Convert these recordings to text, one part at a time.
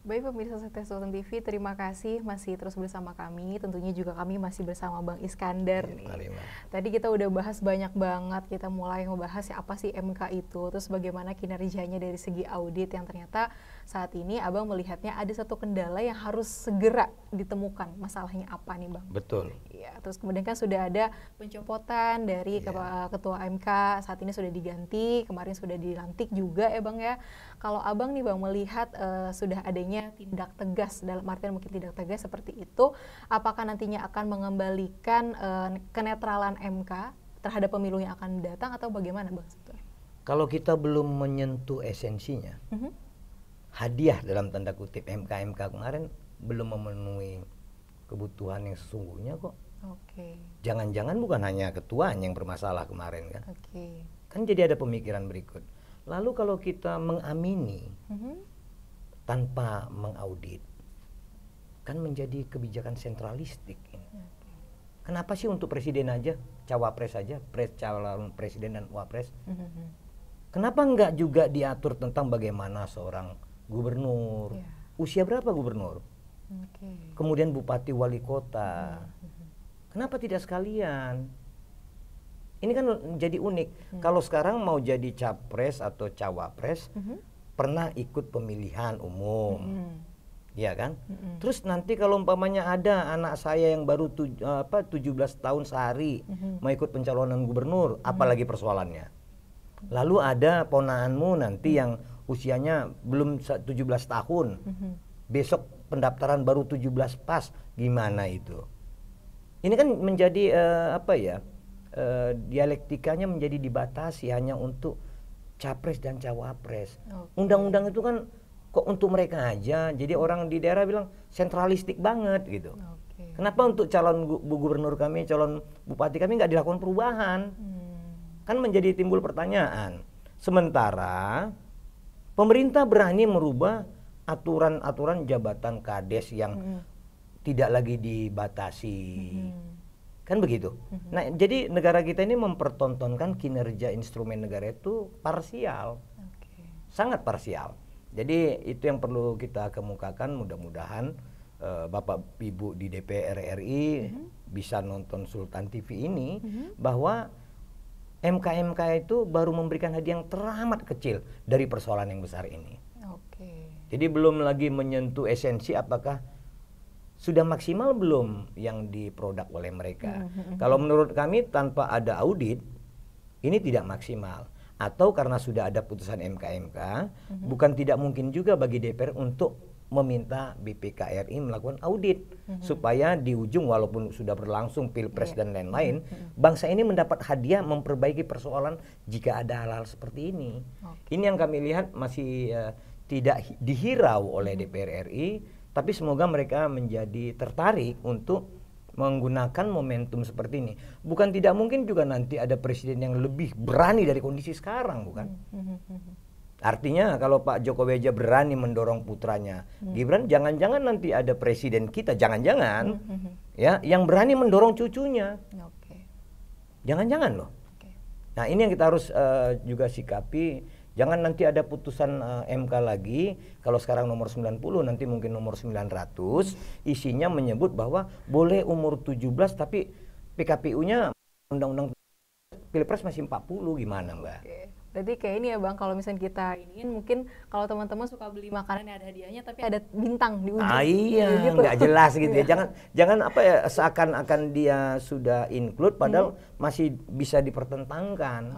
Baik pemirsa Sukses Sultan TV, terima kasih masih terus bersama kami. Tentunya juga kami masih bersama Bang Iskandar nih. Tadi kita udah bahas banyak banget, kita mulai ngebahas ya apa sih MK itu, terus bagaimana kinerjanya dari segi audit yang ternyata saat ini Abang melihatnya ada satu kendala yang harus segera ditemukan. Masalahnya apa nih Bang? Betul. Ya, terus kemudian kan sudah ada pencopotan dari Ketua MK, saat ini sudah diganti, kemarin sudah dilantik juga ya Bang ya. Kalau Abang nih Bang melihat sudah adanya tindak tegas, dalam artian mungkin tindak tegas seperti itu, apakah nantinya akan mengembalikan kenetralan MK terhadap pemilu yang akan datang atau bagaimana Bang sebetulnya? Kalau kita belum menyentuh esensinya, hadiah dalam tanda kutip MK kemarin belum memenuhi kebutuhan yang sesungguhnya kok. Oke. Jangan-jangan bukan hanya ketuanya yang bermasalah kemarin kan? Oke. Kan jadi ada pemikiran berikut. Lalu kalau kita mengamini tanpa mengaudit, kan menjadi kebijakan sentralistik ini. Kenapa sih untuk presiden aja, cawapres aja, calon presiden dan wapres? Kenapa enggak juga diatur tentang bagaimana seorang gubernur, usia berapa gubernur, kemudian bupati wali kota, kenapa tidak sekalian? Ini kan jadi unik. Kalau sekarang mau jadi capres atau cawapres, pernah ikut pemilihan umum, ya kan? Terus nanti kalau umpamanya ada anak saya yang baru 17 tahun sehari mau ikut pencalonan gubernur, apalagi persoalannya. Lalu ada ponaanmu nanti yang usianya belum 17 tahun, besok pendaftaran baru 17 pas, gimana itu? Ini kan menjadi dialektikanya menjadi dibatasi hanya untuk capres dan cawapres. Undang-undang itu kan kok untuk mereka aja. Jadi orang di daerah bilang sentralistik banget gitu. Kenapa untuk calon gubernur kami, calon bupati kami nggak dilakukan perubahan? Kan menjadi timbul pertanyaan. Sementara pemerintah berani merubah aturan-aturan jabatan kades yang tidak lagi dibatasi. Kan begitu. Nah, jadi negara kita ini mempertontonkan kinerja instrumen negara itu parsial. Sangat parsial. Jadi itu yang perlu kita kemukakan, mudah-mudahan Bapak Ibu di DPR RI bisa nonton Sultan TV ini, bahwa MK itu baru memberikan hadiah yang teramat kecil dari persoalan yang besar ini. Jadi belum lagi menyentuh esensi apakah sudah maksimal belum yang diproduk oleh mereka. Kalau menurut kami tanpa ada audit, ini tidak maksimal. Atau karena sudah ada putusan MK, bukan tidak mungkin juga bagi DPR untuk meminta BPK RI melakukan audit. Supaya di ujung walaupun sudah berlangsung pilpres dan lain-lain, bangsa ini mendapat hadiah memperbaiki persoalan jika ada hal-hal seperti ini. Ini yang kami lihat masih tidak dihirau oleh DPR RI. Tapi semoga mereka menjadi tertarik untuk menggunakan momentum seperti ini. Bukan tidak mungkin juga nanti ada presiden yang lebih berani dari kondisi sekarang, bukan? Artinya kalau Pak Jokowi aja berani mendorong putranya Gibran, jangan-jangan nanti ada presiden kita, jangan-jangan ya yang berani mendorong cucunya. Jangan-jangan loh. Nah, ini yang kita harus juga sikapi. Jangan nanti ada putusan MK lagi, kalau sekarang nomor 90 nanti mungkin nomor 900, isinya menyebut bahwa boleh umur 17 tapi PKPU-nya undang-undang Pilpres masih 40, gimana Mbak? Berarti kayak ini ya Bang, kalau misalnya kita ingin mungkin kalau teman-teman suka beli makanan yang ada hadiahnya tapi ada bintang di ujung. Iya, gitu. Nggak jelas gitu ya. Jangan apa ya seakan-akan dia sudah include padahal masih bisa dipertentangkan.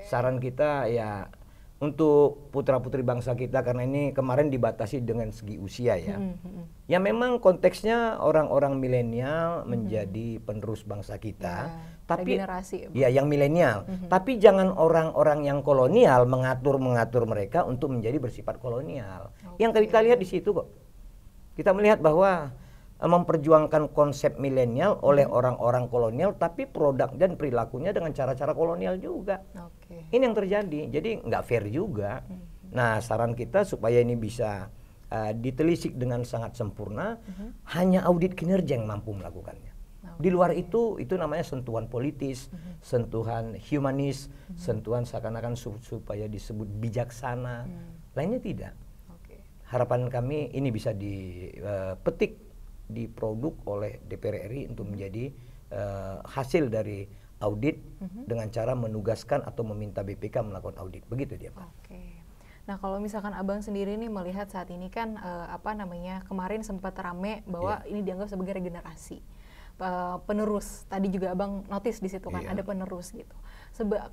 Saran kita ya untuk putra-putri bangsa kita, karena ini kemarin dibatasi dengan segi usia ya. Ya memang konteksnya orang-orang milenial menjadi penerus bangsa kita. Tapi generasi, ya yang milenial. Tapi jangan orang-orang yang kolonial mengatur mereka untuk menjadi bersifat kolonial. Yang kita lihat di situ kok. Kita melihat bahwa memperjuangkan konsep milenial oleh orang-orang kolonial, tapi produk dan perilakunya dengan cara-cara kolonial juga. Ini yang terjadi, jadi nggak fair juga. Nah, saran kita supaya ini bisa ditelisik dengan sangat sempurna, hanya audit kinerja yang mampu melakukannya. Di luar itu namanya sentuhan politis, sentuhan humanis, sentuhan seakan-akan supaya disebut bijaksana. Lainnya tidak. harapan kami ini bisa dipetik, diproduk oleh DPR RI untuk menjadi hasil dari audit dengan cara menugaskan atau meminta BPK melakukan audit. Begitu dia, Pak. Oke. Nah, kalau misalkan Abang sendiri nih melihat saat ini kan kemarin sempat rame bahwa ini dianggap sebagai regenerasi. Penerus, tadi juga Abang notice di situ kan ada penerus gitu.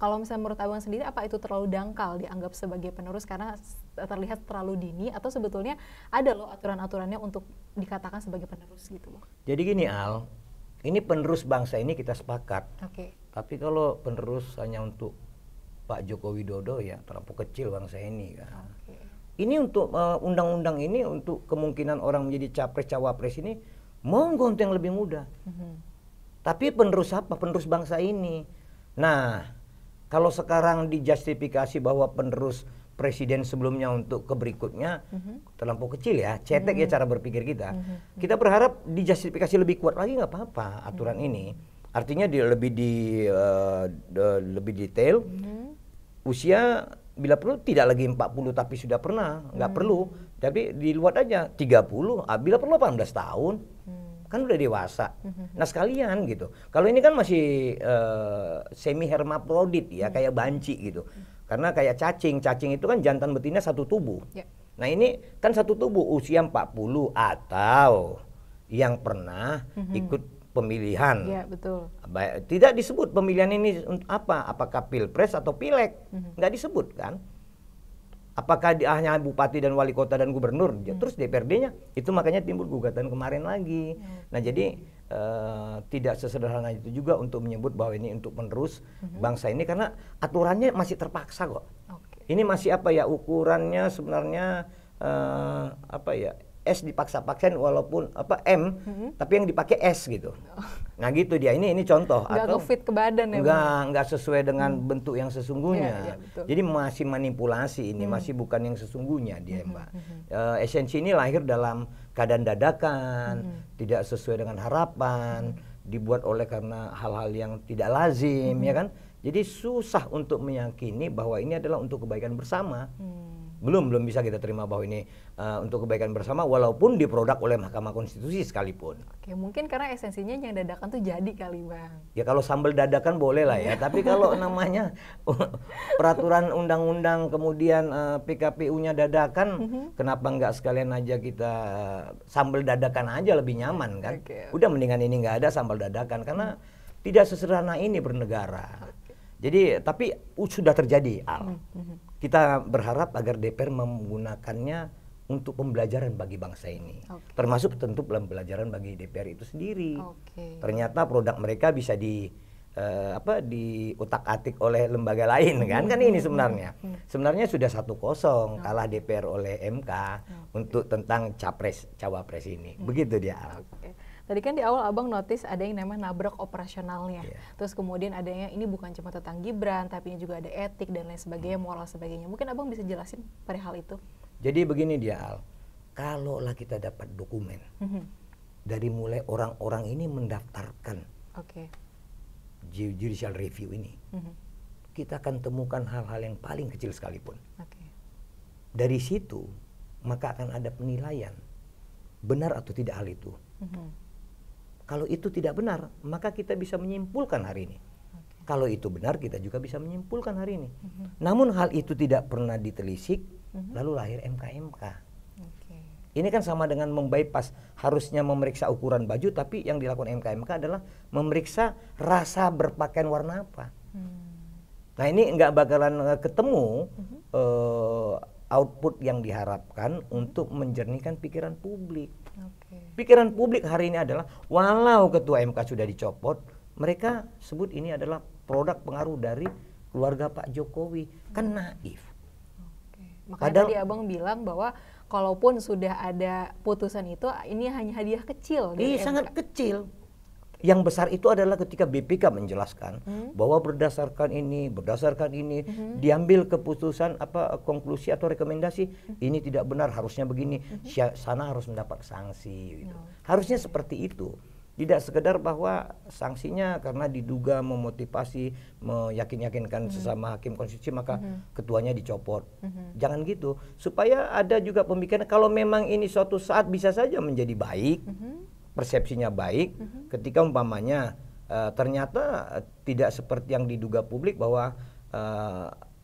Kalau misalnya menurut Abang sendiri, apa itu terlalu dangkal dianggap sebagai penerus karena terlihat terlalu dini, atau sebetulnya ada loh aturan-aturannya untuk dikatakan sebagai penerus gitu, Bang? Jadi gini, Al, ini penerus bangsa ini kita sepakat. Tapi kalau penerus hanya untuk Pak Joko Widodo, ya terlalu kecil bangsa ini kan. Ini untuk undang-undang ini untuk kemungkinan orang menjadi capres cawapres ini monggo untuk yang lebih muda. Tapi penerus apa? Penerus bangsa ini. Nah, kalau sekarang dijustifikasi bahwa penerus presiden sebelumnya untuk ke berikutnya terlampau kecil ya, cetek ya cara berpikir kita. Kita berharap dijustifikasi lebih kuat lagi, nggak apa-apa aturan ini. Artinya lebih detail. Usia bila perlu tidak lagi 40 tapi sudah pernah, nggak perlu. Tapi di luar aja 30, bila perlu 18 tahun. Kan udah dewasa. Nah sekalian gitu. Kalau ini kan masih semi hermaprodit ya, kayak banci gitu. Karena kayak cacing itu kan jantan betina satu tubuh. Nah ini kan satu tubuh usia 40 atau yang pernah ikut pemilihan. Iya, betul. Tidak disebut pemilihan ini apa? Apakah pilpres atau pileg? Nggak disebut kan? Apakah hanya bupati dan wali kota dan gubernur? Terus DPRD-nya itu makanya timbul gugatan kemarin lagi. Nah jadi tidak sesederhana itu juga untuk menyebut bahwa ini untuk penerus bangsa ini, karena aturannya masih terpaksa kok. Ini masih ukurannya sebenarnya S dipaksa-paksain walaupun M tapi yang dipakai S gitu. Nah gitu dia, ini contoh. Nggak fit ke badan ya? Nggak sesuai dengan bentuk yang sesungguhnya. Jadi masih manipulasi ini, masih bukan yang sesungguhnya dia, Mbak. Esensi ini lahir dalam keadaan dadakan, tidak sesuai dengan harapan, dibuat oleh karena hal-hal yang tidak lazim, ya kan? Jadi susah untuk meyakini bahwa ini adalah untuk kebaikan bersama. Belum bisa kita terima bahwa ini untuk kebaikan bersama walaupun diproduk oleh Mahkamah Konstitusi sekalipun. Mungkin karena esensinya yang dadakan tuh jadi kali, Bang. Ya kalau sambal dadakan boleh lah ya, tapi kalau namanya peraturan undang-undang kemudian PKPU-nya dadakan, kenapa nggak sekalian aja kita sambal dadakan aja, lebih nyaman kan? Udah mendingan ini nggak ada sambal dadakan, karena tidak sesederhana ini bernegara. Jadi tapi sudah terjadi, Al. Kita berharap agar DPR menggunakannya untuk pembelajaran bagi bangsa ini. Termasuk tentu pembelajaran bagi DPR itu sendiri. Ternyata produk mereka bisa diutak-atik oleh lembaga lain kan ini sebenarnya. Sebenarnya sudah 1-0 kalah DPR oleh MK untuk tentang capres cawapres ini. Begitu dia, Al. Tadi kan di awal Abang notice ada yang namanya nabrak operasionalnya. Terus kemudian adanya ini bukan cuma tentang Gibran, tapi ini juga ada etik dan lain sebagainya, moral sebagainya. Mungkin Abang bisa jelasin pada hal itu? Jadi begini dia, Al. Kalaulah kita dapat dokumen dari mulai orang-orang ini mendaftarkan judicial review ini, kita akan temukan hal-hal yang paling kecil sekalipun. Dari situ maka akan ada penilaian benar atau tidak hal itu. Kalau itu tidak benar, maka kita bisa menyimpulkan hari ini. Kalau itu benar, kita juga bisa menyimpulkan hari ini. Namun hal itu tidak pernah ditelisik, lalu lahir MK-MK. Ini kan sama dengan membypass, harusnya memeriksa ukuran baju, tapi yang dilakukan MK-MK adalah memeriksa rasa berpakaian warna apa. Nah ini nggak bakalan ketemu output yang diharapkan untuk menjernihkan pikiran publik. Pikiran publik hari ini adalah walau ketua MK sudah dicopot, mereka sebut ini adalah produk pengaruh dari keluarga Pak Jokowi. Kan naif. Makanya tadi Abang bilang bahwa kalaupun sudah ada putusan itu, ini hanya hadiah kecil. Sangat kecil. Yang besar itu adalah ketika BPK menjelaskan bahwa berdasarkan ini diambil keputusan konklusi atau rekomendasi ini tidak benar, harusnya begini, sana harus mendapat sanksi gitu. Harusnya seperti itu. Tidak sekedar bahwa sanksinya karena diduga memotivasi, meyakinkan sesama hakim konstitusi maka ketuanya dicopot. Jangan gitu. Supaya ada juga pemikiran kalau memang ini suatu saat bisa saja menjadi baik, persepsinya baik, ketika umpamanya ternyata tidak seperti yang diduga publik bahwa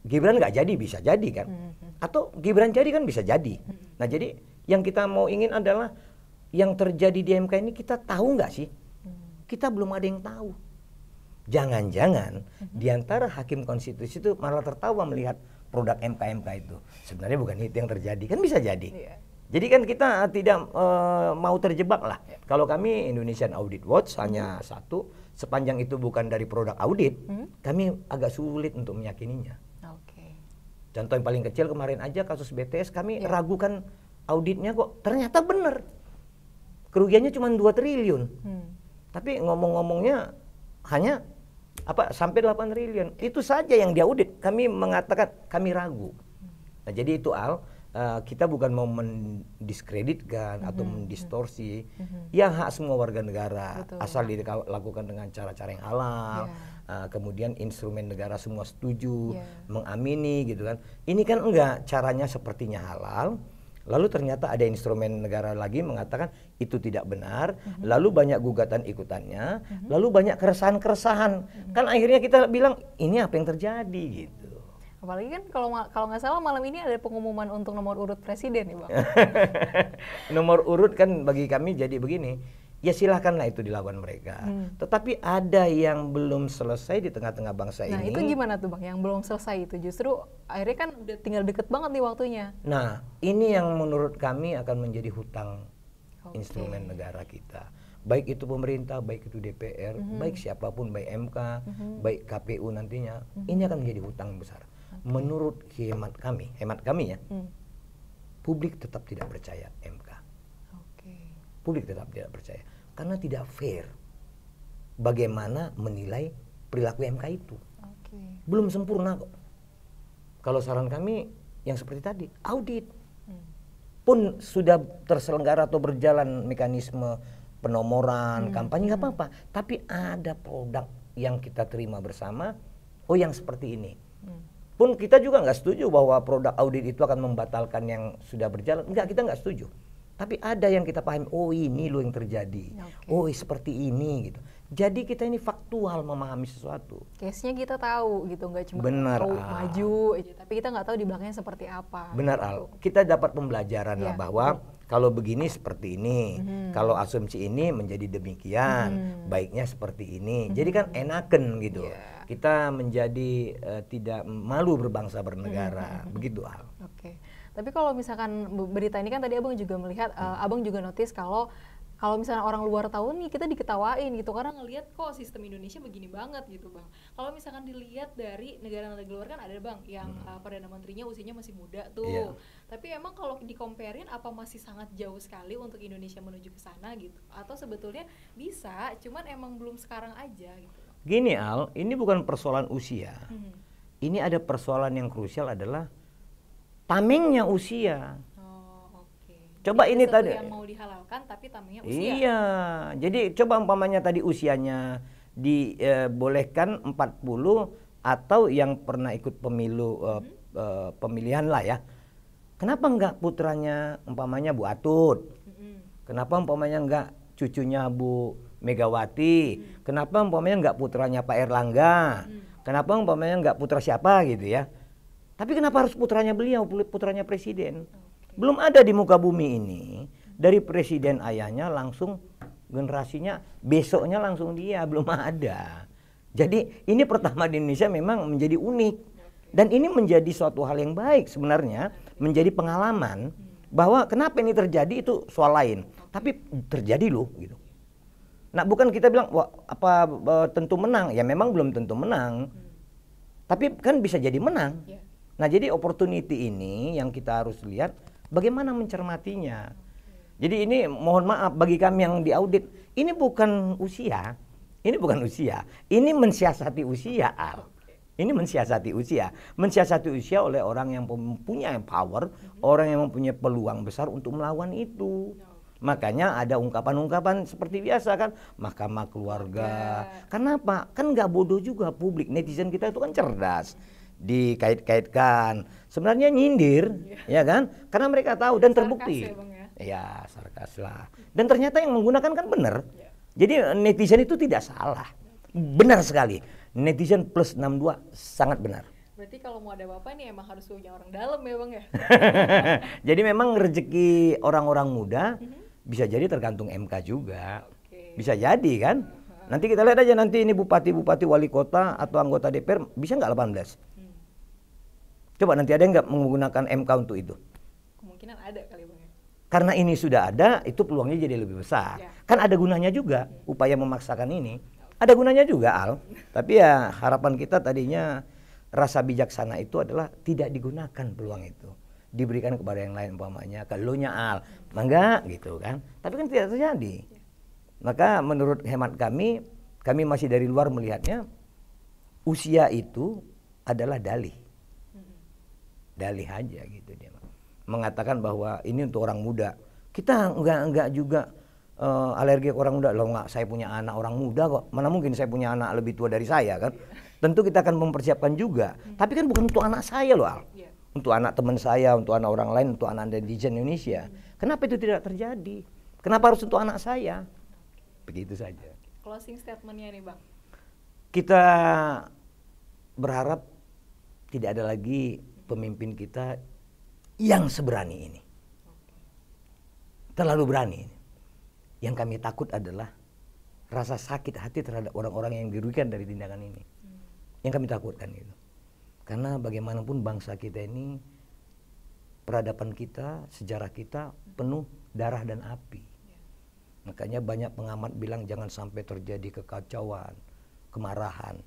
Gibran nggak jadi, bisa jadi kan. Atau Gibran jadi kan bisa jadi. Nah jadi yang kita mau ingin adalah yang terjadi di MK ini kita tahu nggak sih? Kita belum ada yang tahu. Jangan-jangan di antara hakim konstitusi itu malah tertawa melihat produk MK itu. Sebenarnya bukan itu yang terjadi, kan bisa jadi. Jadi kan kita tidak mau terjebak lah. Kalau kami Indonesian Audit Watch hanya satu, sepanjang itu bukan dari produk audit, kami agak sulit untuk meyakininya. Contoh yang paling kecil kemarin aja kasus BTS kami ragukan auditnya kok, ternyata benar. Kerugiannya cuma 2 triliun. Tapi ngomong-ngomongnya hanya sampai 8 triliun. Itu saja yang diaudit. Kami mengatakan kami ragu. Nah, jadi itu kita bukan mau mendiskreditkan atau mendistorsi. Ya hak semua warga negara. Betul. Asal dilakukan dengan cara-cara yang halal. Kemudian instrumen negara semua setuju, mengamini gitu kan. Ini kan enggak, caranya sepertinya halal. Lalu ternyata ada instrumen negara lagi mengatakan itu tidak benar, lalu banyak gugatan ikutannya, lalu banyak keresahan-keresahan. Kan akhirnya kita bilang ini apa yang terjadi gitu. Apalagi kan kalau nggak salah malam ini ada pengumuman untuk nomor urut presiden nih Bang. Nomor urut kan bagi kami jadi begini. Ya silahkanlah itu dilakukan mereka. Tetapi ada yang belum selesai di tengah-tengah bangsa ini. Nah itu gimana tuh Bang yang belum selesai itu? Justru akhirnya kan udah tinggal deket banget nih waktunya. Nah ini yang menurut kami akan menjadi hutang instrumen negara kita. Baik itu pemerintah, baik itu DPR, baik siapapun, baik MK, baik KPU nantinya. Ini akan menjadi hutang besar. Menurut hemat kami ya, publik tetap tidak percaya MK. Publik tetap tidak percaya karena tidak fair bagaimana menilai perilaku MK itu. Belum sempurna kok. Kalau saran kami yang seperti tadi, audit. Pun sudah terselenggara atau berjalan mekanisme penomoran, kampanye nggak apa-apa, tapi ada produk yang kita terima bersama, yang seperti ini. Pun kita juga nggak setuju bahwa produk audit itu akan membatalkan yang sudah berjalan. Enggak, kita nggak setuju. Tapi ada yang kita pahami, ini loh yang terjadi. Seperti ini gitu. Jadi kita ini faktual memahami sesuatu. Case-nya kita tahu gitu, nggak cuma maju aja, tapi kita nggak tahu di belakangnya seperti apa. Benar Al, kita dapat pembelajaran lah bahwa kalau begini seperti ini, kalau asumsi ini menjadi demikian, baiknya seperti ini. Jadi kan enaken gitu. Kita menjadi tidak malu berbangsa bernegara, begitu Al. Tapi kalau misalkan berita ini kan tadi Abang juga melihat, Abang juga notice kalau misalnya orang luar tahu nih kita diketawain gitu karena ngelihat kok sistem Indonesia begini banget gitu Bang. Kalau misalkan dilihat dari negara-negara luar kan ada Bang yang Perdana Menterinya usianya masih muda tuh. Tapi emang kalau di-comparein apa masih sangat jauh sekali untuk Indonesia menuju ke sana gitu? Atau sebetulnya bisa, cuman emang belum sekarang aja gitu. Gini Al, ini bukan persoalan usia. Ini ada persoalan yang krusial adalah tamengnya usia. Coba jadi ini tadi yang mau dihalalkan tapi tamengnya usia. Iya. Jadi coba umpamanya tadi usianya dibolehkan 40 atau yang pernah ikut pemilu pemilihan lah ya. Kenapa enggak putranya umpamanya Bu Atut? Kenapa umpamanya enggak cucunya Bu Megawati? Kenapa umpamanya enggak putranya Pak Erlangga? Kenapa umpamanya enggak putra siapa gitu ya? Tapi kenapa harus putranya beliau, putranya presiden? Belum ada di muka bumi ini dari presiden ayahnya langsung generasinya besoknya langsung dia, belum ada. Jadi ini pertama di Indonesia memang menjadi unik. Dan ini menjadi suatu hal yang baik sebenarnya, menjadi pengalaman bahwa kenapa ini terjadi itu soal lain. Tapi terjadi loh gitu. Nah, bukan kita bilang tentu menang, ya memang belum tentu menang. Tapi kan bisa jadi menang. Nah, jadi opportunity ini yang kita harus lihat bagaimana mencermatinya. Jadi ini mohon maaf bagi kami yang diaudit, ini bukan usia. Ini bukan usia. Ini mensiasati usia, Al. Ini mensiasati usia. Mensiasati usia oleh orang yang mempunyai power, orang yang mempunyai peluang besar untuk melawan itu. Makanya ada ungkapan-ungkapan seperti biasa kan, mahkamah keluarga. Kenapa? Kan nggak bodoh juga publik, netizen kita itu kan cerdas. Dikait-kaitkan, sebenarnya nyindir, ya kan? Karena mereka tahu dan terbukti. Sarkas ya, Bang, ya? Ya, sarkas lah. Dan ternyata yang menggunakan kan benar. Jadi netizen itu tidak salah. Benar sekali. Netizen plus 62 sangat benar. Berarti kalau mau ada apa-apa nih emang harus punya orang dalam ya, Bang, ya? Jadi memang rezeki orang-orang muda bisa jadi tergantung MK juga. Bisa jadi kan? Nanti kita lihat aja nanti ini bupati-bupati, wali kota atau anggota DPR bisa nggak 18? Coba nanti ada yang nggak menggunakan MK untuk itu? Kemungkinan ada kali, Bang, ya? Karena ini sudah ada, itu peluangnya jadi lebih besar. Kan ada gunanya juga upaya memaksakan ini. Ada gunanya juga, Al. Tapi ya harapan kita tadinya rasa bijaksana itu adalah tidak digunakan peluang itu. Diberikan kepada yang lain umpamanya, kalau Al, mangga gitu kan. Tapi kan tidak terjadi. Maka menurut hemat kami masih dari luar melihatnya, usia itu adalah dalih. Dalih aja gitu dia. Mengatakan bahwa ini untuk orang muda. Kita enggak juga alergi ke orang muda. Loh enggak, saya punya anak orang muda kok. Mana mungkin saya punya anak lebih tua dari saya kan. Tentu kita akan mempersiapkan juga. Tapi kan bukan untuk anak saya loh, Al. Untuk anak teman saya, untuk anak orang lain, untuk anak netizen Indonesia. Kenapa itu tidak terjadi? Kenapa harus untuk anak saya? Begitu saja. Closing statement-nya nih, Bang. Kita berharap tidak ada lagi pemimpin kita yang seberani ini. Terlalu berani. Yang kami takut adalah rasa sakit hati terhadap orang-orang yang dirugikan dari tindakan ini. Yang kami takutkan itu. Karena bagaimanapun bangsa kita ini, peradaban kita, sejarah kita penuh darah dan api. Makanya banyak pengamat bilang jangan sampai terjadi kekacauan, kemarahan.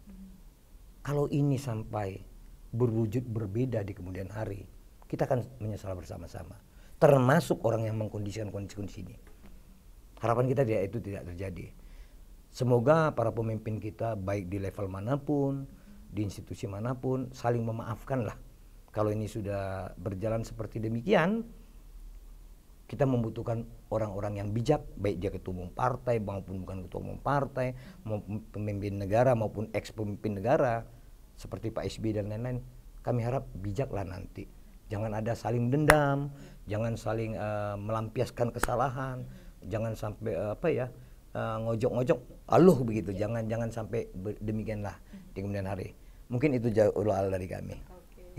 Kalau ini sampai berwujud berbeda di kemudian hari, kita akan menyesal bersama-sama. Termasuk orang yang mengkondisikan kondisi ini. Harapan kita itu tidak terjadi. Semoga para pemimpin kita baik di level manapun, di institusi manapun, saling memaafkan lah. Kalau ini sudah berjalan seperti demikian, kita membutuhkan orang-orang yang bijak, baik dia ketua umum partai maupun bukan ketua umum partai, maupun pemimpin negara maupun ex pemimpin negara seperti Pak SBY dan lain-lain. Kami harap bijaklah nanti. Jangan ada saling dendam, jangan saling melampiaskan kesalahan, jangan sampai ngojok-ngojok, begitu. Jangan sampai demikianlah di kemudian hari. Mungkin itu jauh dari kami.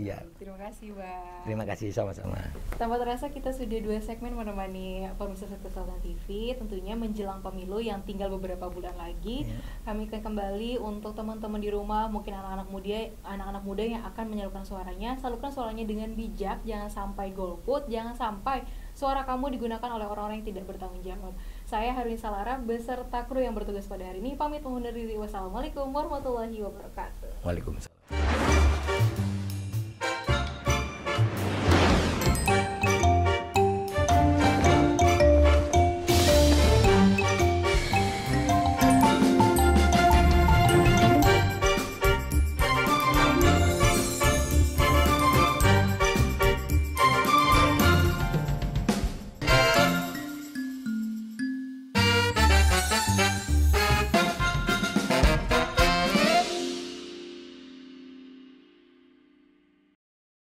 Iya. Terima kasih, Bang. Terima kasih, sama-sama. Tanpa terasa kita sudah 2 segmen menemani pemirsa Sektor Selatan TV. Tentunya menjelang pemilu yang tinggal beberapa bulan lagi, kami akan kembali untuk teman-teman di rumah, mungkin anak-anak muda yang akan menyalurkan suaranya. Salurkan suaranya dengan bijak, jangan sampai golput, jangan sampai suara kamu digunakan oleh orang-orang yang tidak bertanggung jawab. Saya Harwin Salara beserta kru yang bertugas pada hari ini pamit undur diri. Wassalamualaikum warahmatullahi wabarakatuh. Waalaikumsalam.